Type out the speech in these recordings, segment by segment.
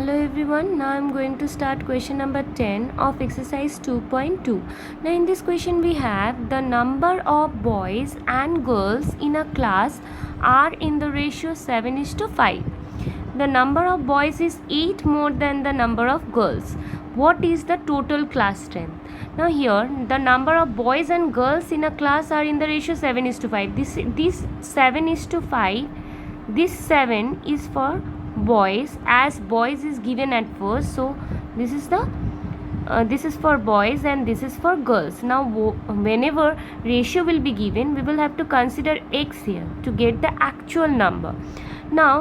Hello everyone, now I am going to start question number 10 of exercise 2.2. Now in this question we have the number of boys and girls in a class are in the ratio 7:5. The number of boys is 8 more than the number of girls. What is the total class strength? Now here the number of boys and girls in a class are in the ratio 7:5. This 7:5, this 7 is for boys, as boys is given at first, so this is for boys and this is for girls. Now whenever ratio will be given, we will have to consider x here to get the actual number. Now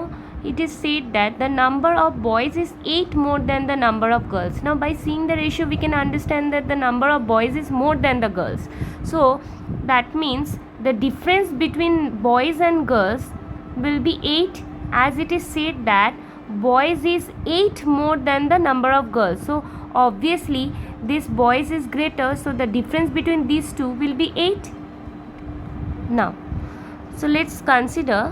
it is said that the number of boys is 8 more than the number of girls. Now by seeing the ratio we can understand that the number of boys is more than the girls, so that means the difference between boys and girls will be 8, as it is said that boys is 8 more than the number of girls. So obviously this boys is greater, so the difference between these two will be 8. Now so let's consider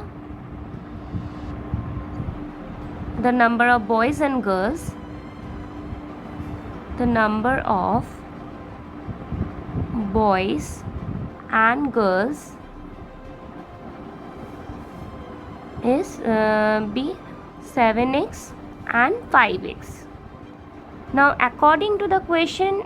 the number of boys and girls. The number of boys and girls is be 7x and 5x. Now according to the question,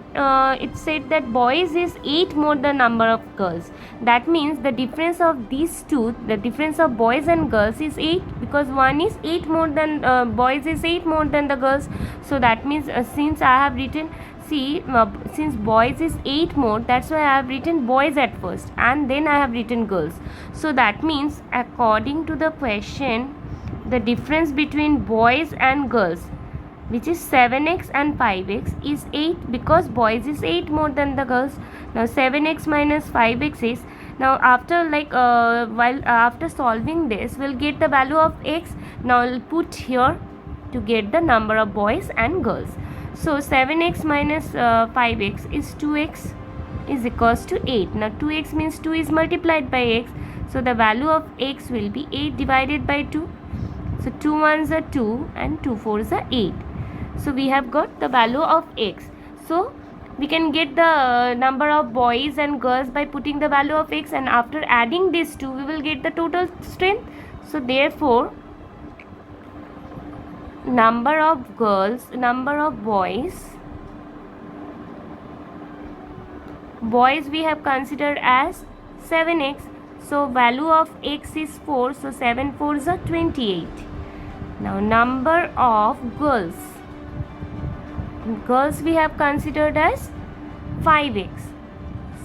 it said that boys is 8 more than number of girls. That means the difference of these two, the difference of boys and girls is 8, because one is 8 more than boys is 8 more than the girls. So that means since I have written, since boys is 8 more, that's why I have written boys at first and then I have written girls. So that means according to the question, the difference between boys and girls, which is 7x and 5x, is 8, because boys is 8 more than the girls. Now 7x minus 5x is, now after after solving this, we'll get the value of x. Now I'll put here to get the number of boys and girls. So 7x minus 5x is 2x is equals to 8. Now 2x means 2 is multiplied by x, so the value of x will be 8 divided by 2. So 2 1s are 2 and 2 4s are 8. So we have got the value of x. So we can get the number of boys and girls by putting the value of x, and after adding these two we will get the total strength. So therefore number of girls, number of boys we have considered as 7x, so value of x is 4, so 7 4s are 28. Now number of girls we have considered as 5x,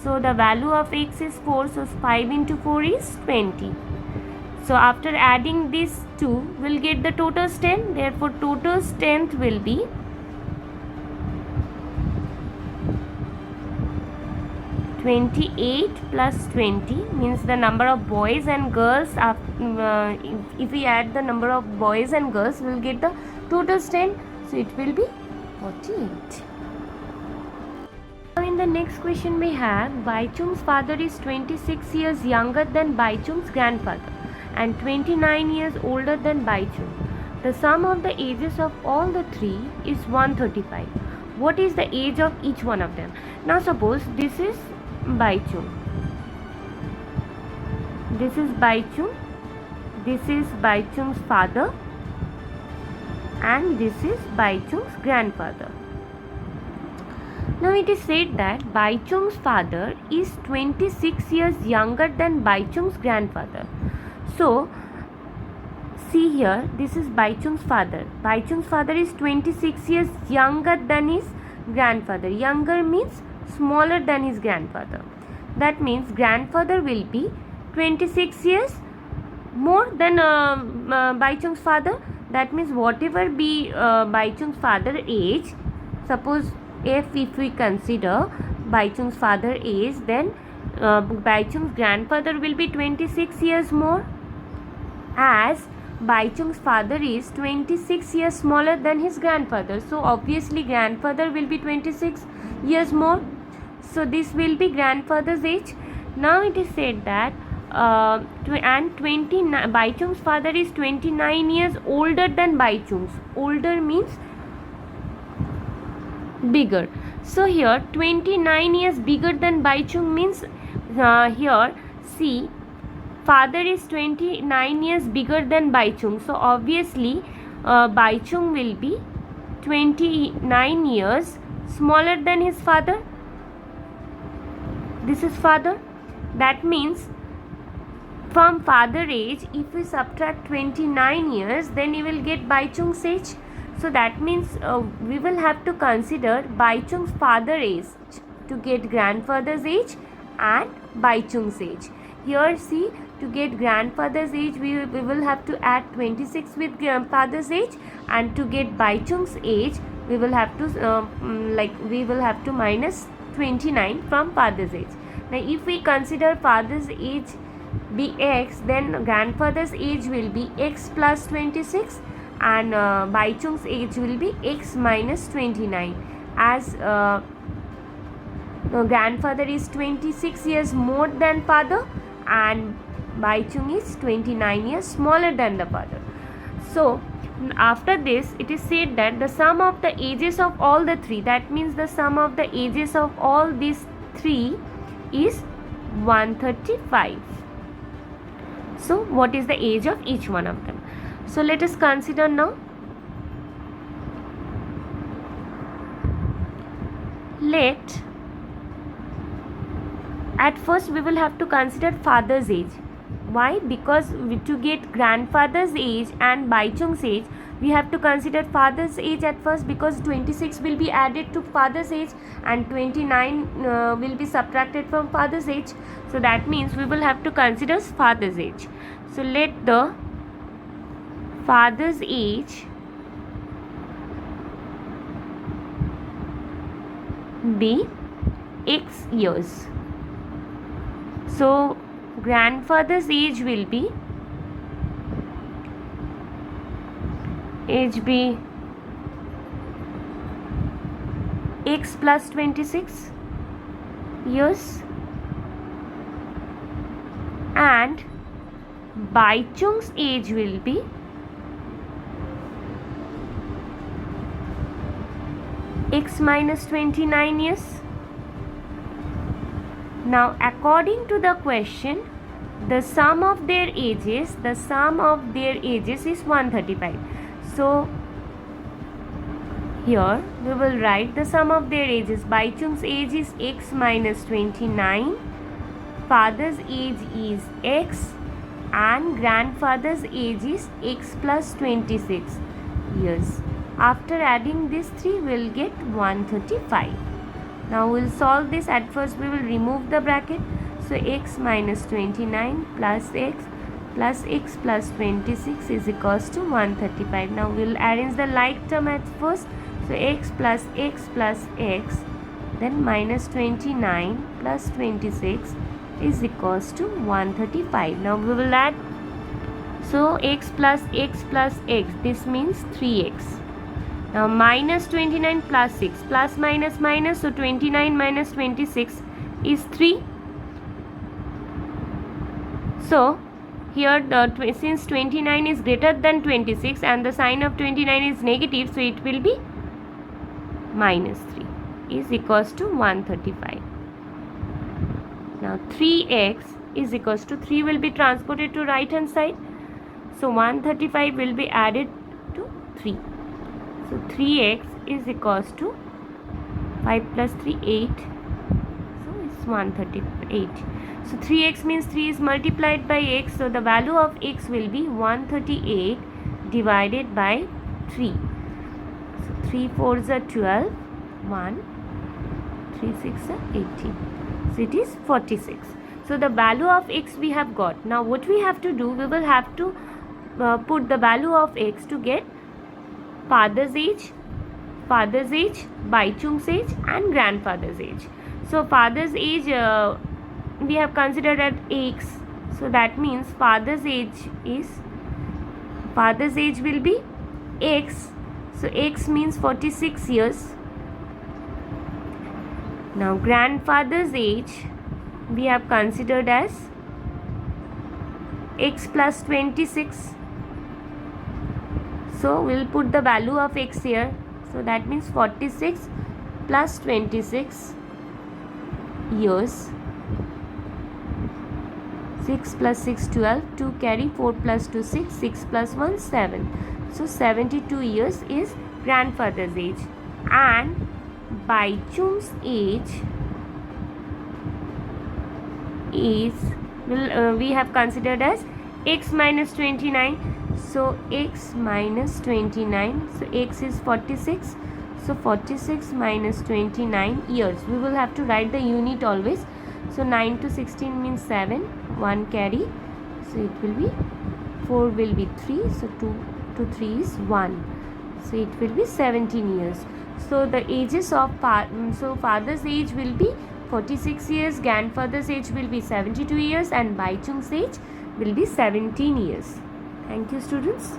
so the value of x is 4, so 5 into 4 is 20. So after adding these two, we'll get the total strength. Therefore total strength will be 28 plus 20, means the number of boys and girls, if we add the number of boys and girls, we'll get the total strength, so it will be 48. Now in the next question we have, Baichung's father is 26 years younger than Baichung's grandfather and 29 years older than Baichung. The sum of the ages of all the three is 135. What is the age of each one of them? Now suppose this is Baichung, this is Baichung, this is Baichung's father, and this is Baichung's grandfather. Now it is said that Baichung's father is 26 years younger than Baichung's grandfather. So see here, this is Baichung's father. Baichung's father is 26 years younger than his grandfather. Younger means smaller than his grandfather. That means grandfather will be 26 years more than Baichung's father. That means whatever be Baichung's father age, suppose if we consider Baichung's father age, then Baichung's grandfather will be 26 years more, as Baichung's father is 26 years smaller than his grandfather. So obviously grandfather will be 26 years more. So this will be grandfather's age. Now it is said that Baichung's father is 29 years older than Baichung's. Older means bigger. So here 29 years bigger than Baichung means here see, father is 29 years bigger than Baichung. So obviously Baichung will be 29 years smaller than his father. This is father. That means from father age, if we subtract 29 years, then you will get Baichung's age. So that means we will have to consider Baichung's father age to get grandfather's age and Baichung's age. Here see, to get grandfather's age, we will have to add 26 with grandfather's age, and to get Baichung's age, we will have to minus 29 from father's age. Now if we consider father's age be x, then grandfather's age will be x plus 26 and Baichung's age will be x minus 29, as grandfather is 26 years more than father and Baichung is 29 years smaller than the father. So after this, it is said that the sum of the ages of all the three, that means the sum of the ages of all these three is 135. So what is the age of each one of them? So let us consider now. At first we will have to consider father's age. Why? Because to get grandfather's age and Baichung's age, we have to consider father's age at first, because 26 will be added to father's age and 29 will be subtracted from father's age. So that means we will have to consider father's age. So let the father's age be x years. So grandfather's age will be x plus 26 years, and Baichung's age will be x minus 29 years. Now according to the question, the sum of their ages is 135. So here we will write the sum of their ages. Baichung's age is x minus 29, father's age is x, and grandfather's age is x plus 26 years. After adding these three, we will get 135. Now we will solve this. At first we will remove the bracket. So x minus 29 plus x plus 26 is equals to 135. Now we will arrange the like term at first. So x plus x, then minus 29 plus 26 is equals to 135. Now we will add. So x plus x, this means 3x. Now minus 29 plus 6, plus minus minus, so 29 minus 26 is 3. So here since 29 is greater than 26 and the sign of 29 is negative, so it will be minus 3 is equals to 135. Now 3x is equals to 3 will be transported to right hand side. So 135 will be added to 3. So 3x is equals to 5 plus 3, 8. So it's 138. So 3x means 3 is multiplied by x. So the value of x will be 138 divided by 3. So 3 4s are 12, 1, 3 6 are 18. So it is 46. So the value of x we have got. Now what we have to do, we will have to put the value of x to get father's age, Baichung's age and grandfather's age. So father's age we have considered at x. So that means father's age will be x. So x means 46 years. Now grandfather's age we have considered as x plus 26. So we will put the value of x here. So that means 46 plus 26 years. 6 plus 6 12, 2 carry, 4 plus 2 6, 6 plus 1 7. So 72 years is grandfather's age, and Baichung's age is we have considered as x minus 29. So x minus 29, so x is 46, so 46 minus 29 years. We will have to write the unit always. So 9 to 16 means 7, 1 carry, so it will be 4 will be 3, so 2 to 3 is 1, so it will be 17 years. So the ages of father's age will be 46 years, grandfather's age will be 72 years, and Baichung's age will be 17 years. Thank you, students.